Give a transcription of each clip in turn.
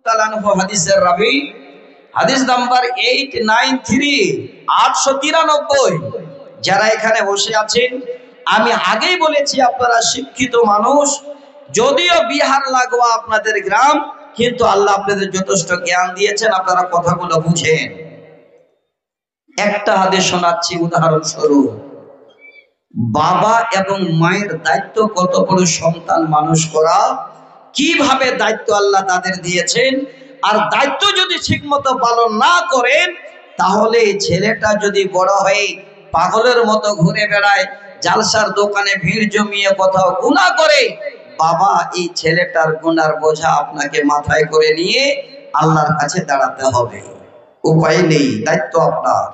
তাআলা আনহু হাদিসের রাবী, হাদিস নাম্বার 893 যারা এখানে বসে আছেন, আমি আগেই বলেছি আপনারা শিক্ষিত মানুষ, যদিও বিহার লাগোয়া আপনাদের গ্রাম, কিন্তু আল্লাহ আপনাদের যথেষ্ট জ্ঞান দিয়েছেন, আপনারা কথাগুলো বুঝেন। একটা হাদিস শোনাচ্ছি উদাহরণস্বরূপ। বাবা এবং মায়ের দায়িত্ব কত বড় সন্তান মানুষ করা, কিভাবে দায়িত্ব আল্লাহ তাদের দিয়েছেন। আর দায়িত্ব যদি ঠিকমতো পালন না করেন, তাহলে ছেলেটা যদি বড় হয়ে পাগলের মতো ঘুরে বেড়ায়, জালসার দোকানে ভিড় জমিয়ে কোথাও গুনাহ করে, বাবা এই ছেলেটার গুনার বোঝা আপনাকে মাথায় করে নিয়ে আল্লাহর কাছে দাঁড়াতে হবে। উপায় নেই, দায়িত্ব আপনার।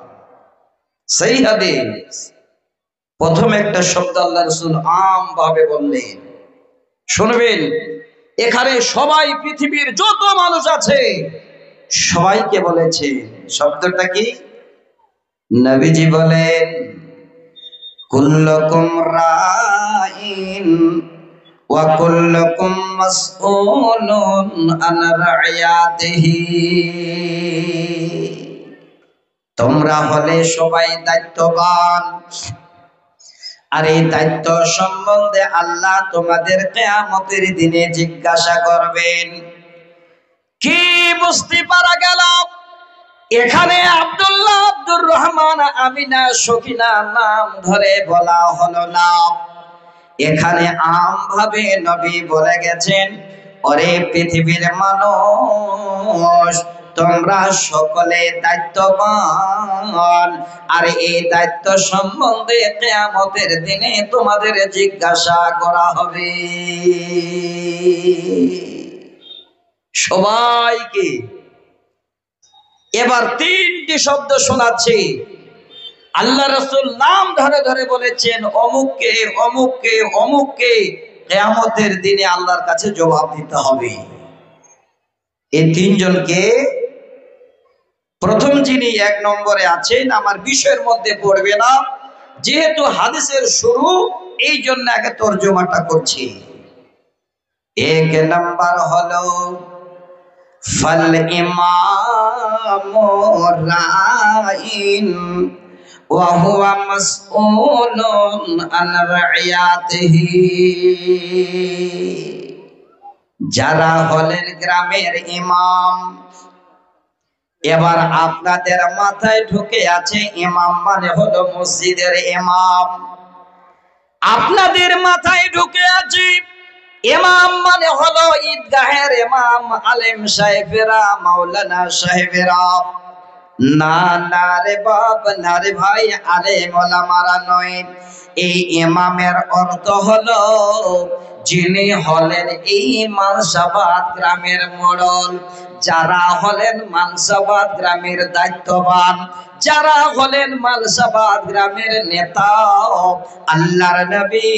সেই হাদিস প্রথম একটা শব্দ আল্লাহ রাসূল আম ভাবে বললেন, শুনবেন। এখানে সবাই, পৃথিবীর যত মানুষ আছে সবাইকে বলেছে। শব্দটা কি? নবীজি বলেন, কুল্লুকুম রাইন ওয়া কুল্লুকুম মাসউলুন আন রাইয়াতিহি। তোমরা হলে সবাই দায়িত্ববান, আর এই দায়িত্ব সম্বন্ধে আল্লাহ তোমাদের কিয়ামতের দিনে জিজ্ঞাসা করবেন। কি বুঝতে পারা গেল? এখানে আব্দুল্লাহ, আব্দুর রহমান, আমিনা, সকিনা নাম ধরে বলা হলো না। এখানে আমভাবে নবী বলে গেছেন, ওরে পৃথিবীর মানুষ, তোমরা সকলে দায়িত্ববান, আর এই দায়িত্ব সম্বন্ধে কিয়ামতের দিনে তোমাদের জিজ্ঞাসা করা হবে। সবাইকে। এবার তিনটি শব্দ শোনাচ্ছি। আল্লাহ রাসূল নাম ধরে ধরে বলেছেন, অমুককে অমুককে অমুককে কিয়ামতের দিনে আল্লাহর কাছে জবাব দিতে হবে। এই তিনজনকে, প্রথম যিনি এক নম্বরে আছেন, আমার বিষয়ের মধ্যে পড়বে না, যেহেতু হাদিসের শুরু, এই জন্য আগে তরজমাটা করছি। এক নম্বর হলো ফাল ইমামু রাইন ওয়া হুয়া মাসউলুন আন রাইয়াতিহি। যারা হলেন গ্রামের ইমাম। এবার আপনাদের মাথায় ঢুকে আছে, ইমাম মানে হলো মসজিদের ইমাম। আপনাদের মাথায় ঢুকে আছে ইমাম মানে হলো ঈদগাহের ইমাম, আলেম সাহেবেরা, মাওলানা সাহেবেরা। না না রে বাপ, না রে ভাই, আলেম ওলামারা নয়। এই ইমামের অর্থ হলো যিনি হলেন এই মানসাবাদ গ্রামের মোড়ল, যারা হলেন মানসাবাদ গ্রামের দায়িত্ববান, যারা হলেন মানসাবাদ গ্রামের নেতা। আল্লাহর নবী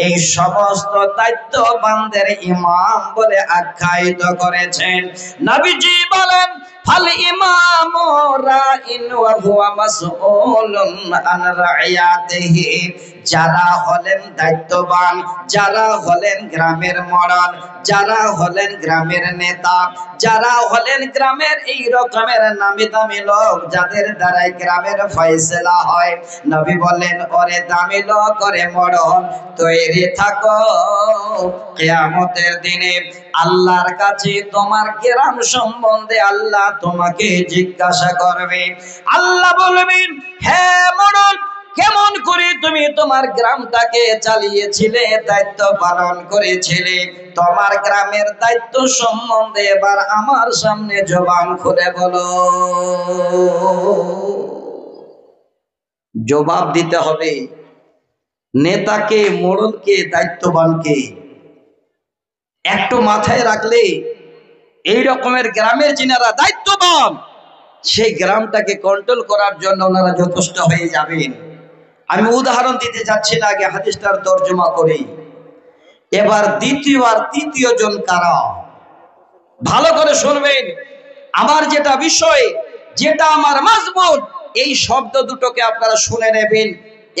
এই সমস্ত দায়িত্ববানদের ইমাম বলে আখ্যায়িত করেছেন। নবীজি বলেন, ফাল ইমামু রাইন ওয়া হুয়া মাসউলুন আন রাইয়াতিহি। যারা হলেন দায়িত্ববান, যারা হলেন গ্রামের মোড়ল, যারা হলেন গ্রামের নেতা, যারা হলেন গ্রামের এই রকমের নামি দামি লোক, যাদের দ্বারাই গ্রামের ফয়সালা হয়। নবী বলেন, ওরে দামি লোক, ওরে মোড়ল, তৈরি থাকো, কিয়ামতের দিনে আল্লাহর কাছে তোমার গ্রাম সম্বন্ধে আল্লাহ তোমাকে জিজ্ঞাসা করবে। আল্লাহ বলবেন, হে মোড়ল, কেমন করে তুমি তোমার গ্রামটাকে চালিয়েছিলে, দায়িত্ব পালন করেছিলে? তোমার গ্রামের দায়িত্ব সম্বন্ধে এবার আমার সামনে জবান খুলে বলো। জবাব দিতে হবে নেতাকে, মোড়লকে, দায়িত্ববানকে। একটু মাথায় রাখলে এই রকমের গ্রামের যিনারা দায়িত্ববান, সেই গ্রামটাকে কন্ট্রোল করার জন্য ওনারা যথেষ্ট হয়ে যাবেন। আমি উদাহরণ দিতে যাচ্ছি না, আগে হাদিসটার তর্জমা করি। এবার দ্বিতীয় আর তৃতীয় জন কারা, ভালো করে শুনবেন। আমার যেটা বিষয়, যেটা আমার মাযমুন, এই শব্দ দুটোকে আপনারা শুনে নেবেন।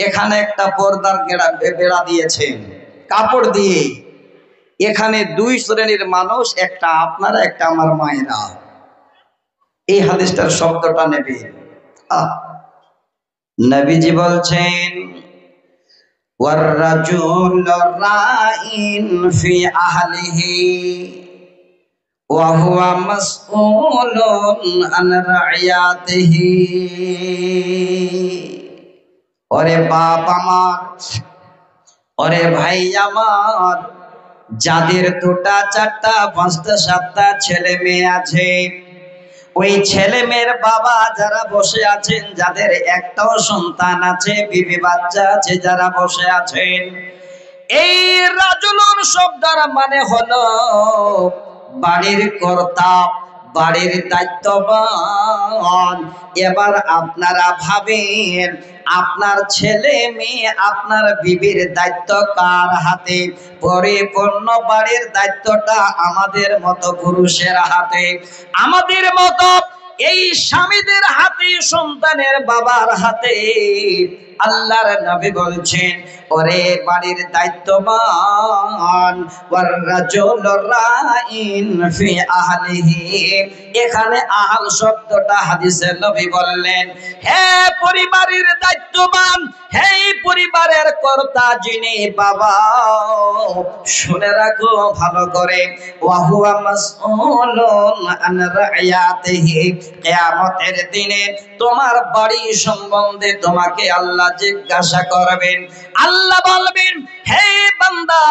এখানে একটা পর্দার বেড়া দিয়েছেন কাপড় দিয়ে। এখানে দুই শ্রেণীর মানুষ, একটা আপনারা, একটা আমার মায়েরা। এই হাদিসটার শব্দটা নেবে। নবীজি বলছেন ওয়ার-রাজুলু রাইন ফি আহলিহি ওয়া হুয়া মাসউলুন আন রাইয়াতিহি। ওরে বাপ আমার, ওরে ভাই আমার, যাদের দুটা চারটা পাঁচটা সাতটা ছেলে মেয়ে আছে, ওই ছেলে মেয়ের বাবা যারা বসে আছেন, যাদের একটাও সন্তান আছে, বিবি বাচ্চা আছে, যারা বসে আছেন, এই রাজুলুন শব্দের মানে হলো বাড়ির কর্তা, বাড়ির দায়িত্ববান। এবার আপনারা ভাবেন, আপনার ছেলে মেয়ে, আপনার বিবির দায়িত্ব কার হাতে? পরিপূর্ণ বাড়ির দায়িত্বটা আমাদের মতো পুরুষের হাতে, আমাদের মতো এই স্বামীদের হাতে, সন্তানের বাবার হাতে। আল্লাহর নবী বলছেন, ওরে বাড়ির দায়িত্ববান, ওয়ার-রাজুলু রাইন ফি আহলিহি। এখানে আহল শব্দটা হাদিসে নবী বললেন, হে পরিবারের দায়িত্ববান, হে পরিবারের কর্তা যিনি বাবা, শুনে রাখো ভালো করে, ওয়া হুয়া মাসউলুন আন রাইয়াতিহি। কিয়ামতের দিনে তোমার বাড়ি সম্বন্ধে তোমাকে আল্লাহ জিজ্ঞাসা করবেন। আল্লাহ বলবেন, হে বান্দা,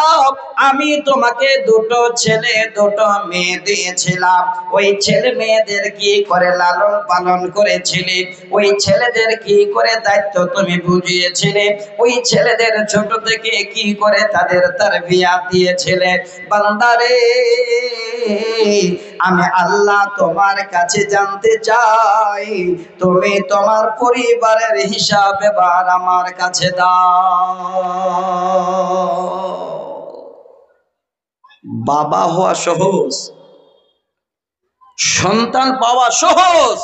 আমি তোমাকে দুটো ছেলে দুটো মেয়ে দিয়েছিলাম, ওই ছেলে মেয়েদের কি করে লালন পালন করেছিলে, ওই ছেলেদের কি করে দায়িত্ব তুমি বুঝিয়েছিলে, ওই ছেলেদের ছোট থেকে কি করে তাদের তারবিয়াত দিয়েছিলে। বান্দারে, আমি আল্লাহ তোমার কাছে জানতে চাই, তুমি তোমার পরিবারের হিসাব এবার আমার কাছে দাও। বাবা হওয়া সহজ, সন্তান পাওয়া সহজ।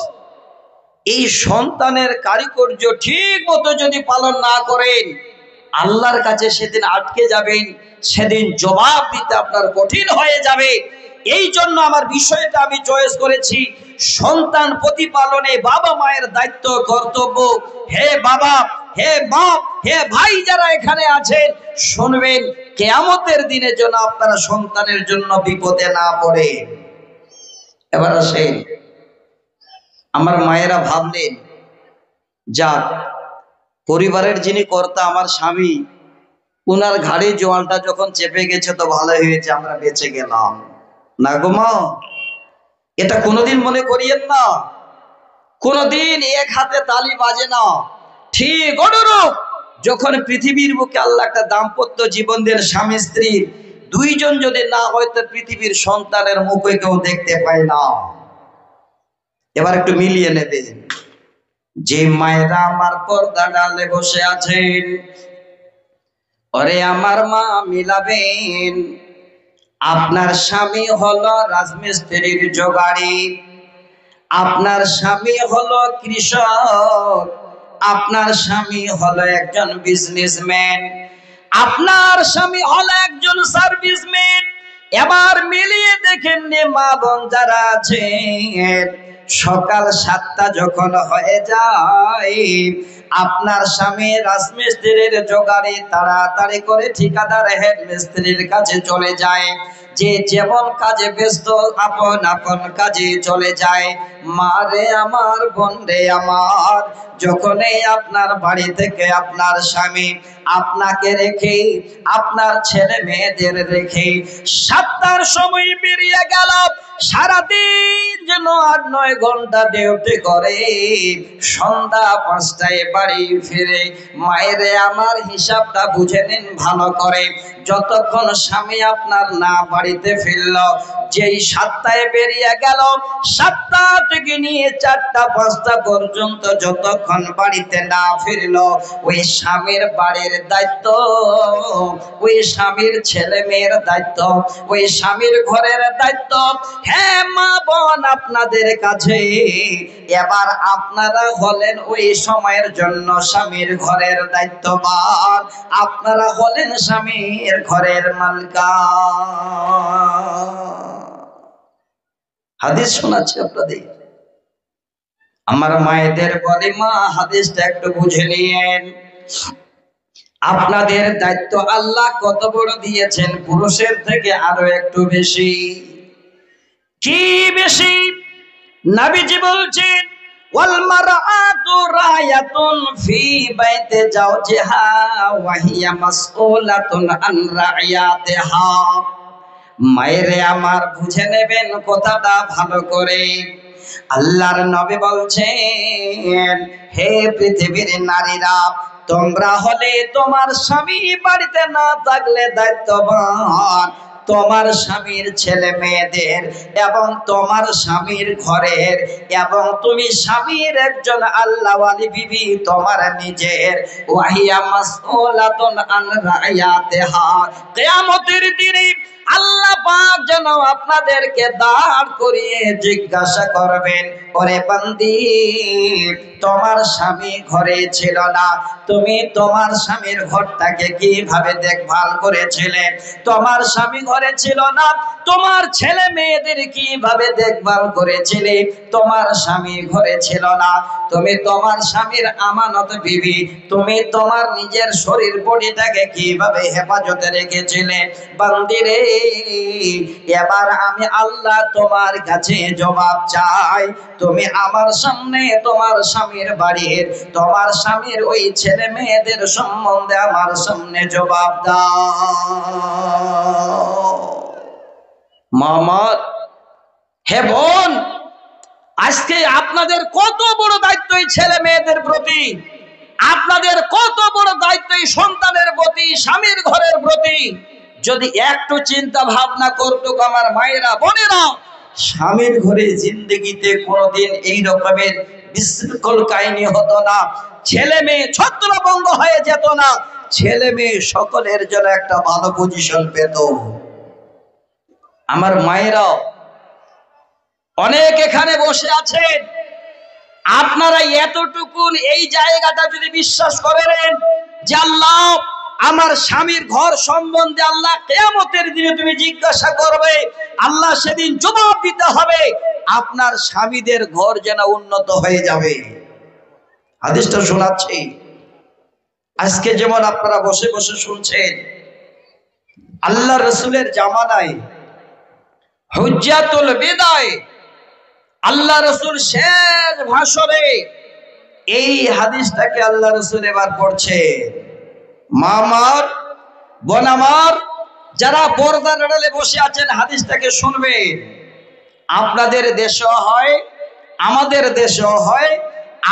এই সন্তানের কারিকর্য ঠিক মতো যদি পালন না করেন, আল্লাহর কাছে সেদিন আটকে যাবেন, সেদিন জবাব দিতে আপনার কঠিন হয়ে যাবে। এই জন্য আমার বিষয়টা আমি চয়েস করেছি, সন্তান প্রতিপালনে বাবা মায়ের দায়িত্ব কর্তব্য। হে বাবা, হে মা, হে ভাই যারা এখানে আছেন, শুনবেন, কিয়ামতের দিনে যেন আপনারা সন্তানের জন্য বিপদে না পড়ে। এবার আসেন, আমার মায়েরা ভাবলেন, যাক, পরিবারের যিনি কর্তা আমার স্বামী, উনার ঘাড়ে জোয়ালটা যখন চেপে গেছে তো ভালো হয়েছে, আমরা বেঁচে গেলাম। না গো মা, এটা কোনোদিন মনে করিয়েন না, কোনোদিন এক হাতে তালি বাজে না। ঠিক অনুরূপ যখন পৃথিবীর বুকে আল্লাহ একটা দাম্পত্য জীবন দেন, স্বামী স্ত্রী দুইজন যদি না হয়, তো পৃথিবীর সন্তানের মুখে কেউ দেখতে পায় না। এবার একটু মিলিয়ে নেবেন, যে মায়েরা আমার পর্দা ডালে বসে আছেন, ওরে আমার মা মিলাবেন, আপনার স্বামী হলো রাজমিস্ত্রির জোগাড়ি, আপনার স্বামী হলো কৃষক, আপনার স্বামী হলো একজন বিজনেসম্যান, আপনার স্বামী হলো একজন সার্ভিসম্যান। এবার মিলিয়ে দেখেন মা বোন যারা আছেন, সকাল 7টা যখন হয়ে যায়, আপনার স্বামী রাজমিস্ত্রির জোগাড়ি তাড়াতাড়ি করে ঠিকাদার হেড মিস্ত্রির কাছে চলে যায়, যে যেমন কাজে ব্যস্ত আপন আপন কাজে চলে যায়। মা রে আমার, বোন রে আমার, যখনই আপনার বাড়ি থেকে আপনার স্বামী আপনাকে রেখে, আপনার ছেলে মেয়েদের রেখে 7টার সময় বেরিয়ে গেল, সারাদিন যেন 8-9 ঘন্টা ডিউটি করে, সন্ধ্যা 5টায় বাড়ি ফিরে। মায়েরে আমার, হিসাবটা বুঝে নিন ভালো করে, যতক্ষণ স্বামী আপনার না বাড়িতে ফিরল, যেই 7টায় বেরিয়ে গেল, 7টা থেকে নিয়ে 4টা 5টা পর্যন্ত যতক্ষণ বাড়িতে না ফিরল, ওই স্বামীর বাড়ির দায়িত্ব, ওই স্বামীর ছেলে মেয়ের দায়িত্ব, ওই স্বামীর ঘরের দায়িত্ব, হ্যাঁ মা বোন আপনাদের কাছে। এবার আপনারা হলেন ওই সময়ের জন্য জন্য স্বামীর ঘরের দায়িত্ববান, আপনারা হলেন স্বামীর ঘরের মালিকা। হাদিস শোনাচ্ছি আপনাদের। আমার মায়েদের বলে, মা হাদিসটা একটু বুঝে নিয়েন। আপনাদের দায়িত্ব আল্লাহ কত বড় দিয়েছেন, পুরুষের থেকে আরো একটু বেশি। কি বেশি? নবীজি বলছেন, ওয়াল মারআতু রায়াতুন ফি বাইতি জাওজিহা ওয়া হিয়া মাসউলাতুন আন রাইয়াতিহা। মায়েরে আমার, বুঝে নেবেন কথাটা ভালো করে। আল্লাহর নবী বলছেন, হে পৃথিবীর নারীরা, তোমরা হলে তোমার স্বামী বাড়িতে না থাকলে দায়িত্ববান তোমার স্বামীর ছেলে মেয়েদের এবং তোমার স্বামীর ঘরের, এবং তুমি স্বামীর একজন আল্লাহওয়ালি বিবি তোমার নিজের। ওয়াহিয়া মাসউলাতুন আন রায়াতিহা। কিয়ামতের দিনে আল্লাহ পাক যেন আপনাদেরকে দাঁড় করিয়ে জিজ্ঞাসা করবেন, ওরে বান্দি, তোমার স্বামী ঘরে ছিল না, তুমি তোমার স্বামীর ঘরটাকে কিভাবে দেখভাল করেছিলে? তোমার স্বামী ঘরে ছিল না, তোমার ছেলে মেয়েদের কিভাবে দেখভাল করেছিলে? তোমার স্বামী ঘরে ছিল না, তুমি তোমার স্বামীর আমানত বিবি, তুমি তোমার নিজের শরীর বডিটাকে কিভাবে হেফাজতে রেখেছিলে? বান্দিরে, এবার আমি আল্লাহ তোমার কাছে জবাব চাই। তুমি আমার সামনে তোমার স্বামীর বাড়ির, তোমার স্বামীর ওই ছেলে মেয়েদের সম্বন্ধে আমার সামনে জবাব দাও। মামার, হে বোন, আজকে আপনাদের কত বড় দায়িত্ব এই ছেলে মেয়েদের প্রতি, আপনাদের কত বড় দায়িত্ব এই সন্তানের প্রতি, স্বামীর ঘরের প্রতি। যদি একটু চিন্তা ভাবনা করতো আমার মায়েরা বোনেরা, স্বামীর ঘরে জিন্দগিতে কোনোদিন এই রকমের বিশৃঙ্খল কাহিনী হতো না, ছেলে মেয়ে ছত্রভঙ্গ হয়ে যেত না, ছেলে মেয়ে সকলের জন্য একটা ভালো পজিশন পেত। আমার মায়েরা অনেক এখানে বসে আছেন, আপনারা এতটুকুন এই জায়গাটা যদি বিশ্বাস করেন যে আল্লাহ আমার স্বামীর ঘর সম্বন্ধে আল্লাহ কিয়ামতের দিনে তুমি জিজ্ঞাসা করবে, আল্লাহ সেদিন জবাব দিতে হবে, আপনার স্বামীদের ঘর যেন উন্নত হয়ে যাবে। হাদিসটা শোনাচ্ছি। আজকে যেমন আপনারা বসে বসে শুনছেন, আল্লাহ রসুলের জামানায় হুজ্জাতুল বিদায় আল্লাহ রসুল শেষ ভাষণে এই হাদিসটাকে আল্লাহ রসুল এবার পড়ছে। মা আমার, বোন আমার, যারা পর্দার আড়ালে বসে আছেন হাদিসটাকে শুনবেন। আপনাদের দেশেও হয়, আমাদের দেশেও হয়,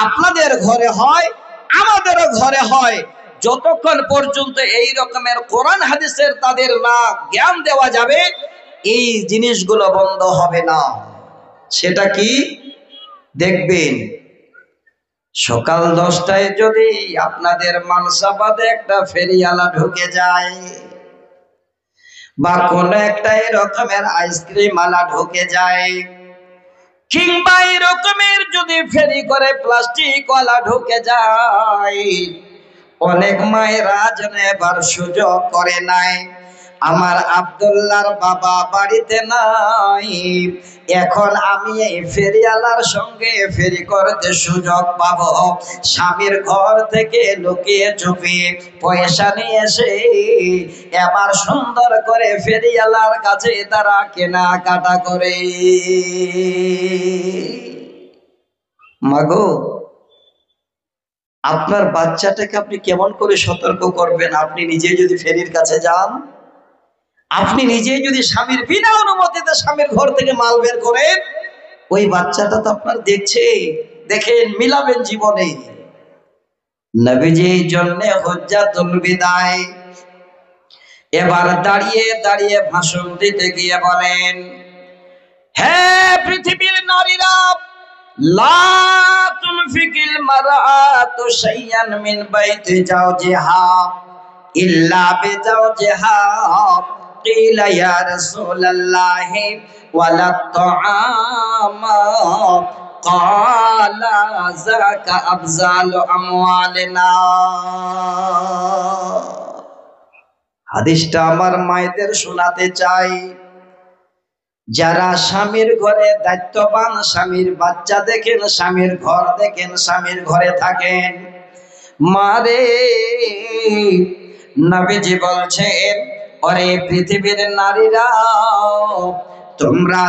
আপনাদের ঘরে হয়, আমাদেরও ঘরে হয়। যতক্ষণ পর্যন্ত এই রকমের কোরআন হাদিসের তাদের না জ্ঞান দেওয়া যাবে, এই জিনিসগুলো বন্ধ হবে না। সেটা কি দেখবেন, সকাল 10টায় যদি আপনাদের মানসাবাদে একটা ফেরিওয়ালা ঢুকে যায়, বা কোন একটা এরকমের আইসক্রিম আলা ঢুকে যায়, কিংবা এরকমের যদি ফেরি করে প্লাস্টিক ওয়ালা ঢুকে যায়, অনেক মায়েরা যেন এবার সুযোগ করে নাই, আমার আব্দুল্লাহর বাবা বাড়িতে নাই, এখন আমি এই ফেরিওয়ালার সঙ্গে ফেরি করতে সুযোগ পাবো, স্বামীর ঘর থেকে লুকিয়ে চুপিয়ে পয়সা নিয়ে এসে এবার সুন্দর করে ফেরিওয়ালার কাছে তারা কেনাকাটা করে। মাগো, আপনার বাচ্চাটাকে আপনি কেমন করে সতর্ক করবেন? আপনি নিজে যদি ফেরির কাছে যান, আপনি নিজেই যদি স্বামীর বিনা অনুমতিতে স্বামীর ঘর থেকে মাল বের করেন, ওই বাচ্চাটা তো আপনার দেখছে, দেখেন মিলাবেন জীবনে। নবীজির জন্য হুজ্জাতুল বিদায় এবার দাঁড়িয়ে দাঁড়িয়ে ভাষণ দিতে গিয়ে বলেন, হে পৃথিবীর নারীরা, লা তুনফিকিল মারআতু শাইয়ান মিন বাইতি জাওজিহা ইল্লা বিজাওজিহা। قيل يا رسول الله ولا الطعام قال লা যাকা আফজালু আমওয়ালিনা। হাদিসটা আমার মায়েদের শোনাতে চাই, যারা স্বামীর ঘরে দায়িত্ববান, স্বামীর বাচ্চা দেখেন, স্বামীর ঘর দেখেন, স্বামীর ঘরে থাকেন, মারে নবীজি বলছেন, ওরে পৃথিবীর নারীরা, তোমরা